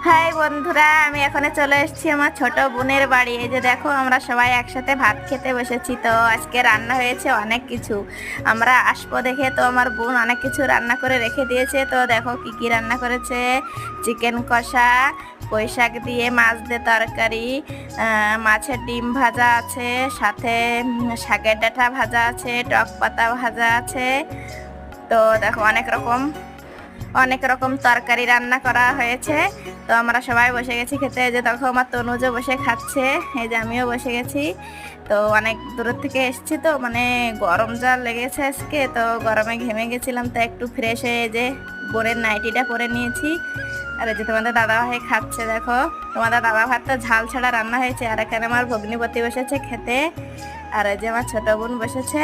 High বন্ধুরা, আমি এখানে চলে এসেছি আমার ছোট বোনের বাড়ি। এই যে দেখো, আমরা সবাই একসাথে ভাত খেতে বসেছি। তো আজকে রান্না হয়েছে অনেক কিছু। আমরা আসবো দেখে তো আমার বোন অনেক কিছু রান্না করে রেখে দিয়েছে। তো দেখো কি কি রান্না করেছে। চিকেন কষা, পুঁই শাক দিয়ে মাছ দিয়ে তরকারি, মাছের ডিম ভাজা আছে, সাথে শাকের ডাঁটা ভাজা আছে, টক পাতা ভাজা আছে। তো দেখো অনেক রকম তরকারি রান্না করা হয়েছে। তো আমরা সবাই বসে গেছি খেতে। এই যে দেখো, আমার তনুজও বসে খাচ্ছে, এই যে আমিও বসে গেছি। তো অনেক দূরের থেকে এসেছি, তো মানে গরম যা লেগেছে আজকে, তো গরমে ঘেমে গেছিলাম। তো একটু ফ্রেশ হয়ে যে বোনের নাইটিটা পরে নিয়েছি। আর এই যে তোমাদের দাদা ভাই খাচ্ছে। দেখো, তোমাদের দাদা ভাত তো ঝাল ছাড়া রান্না হয়েছে। আর এখানে আমার ভগ্নিপতি বসেছে খেতে। আর এই যে আমার ছোট বোন বসেছে।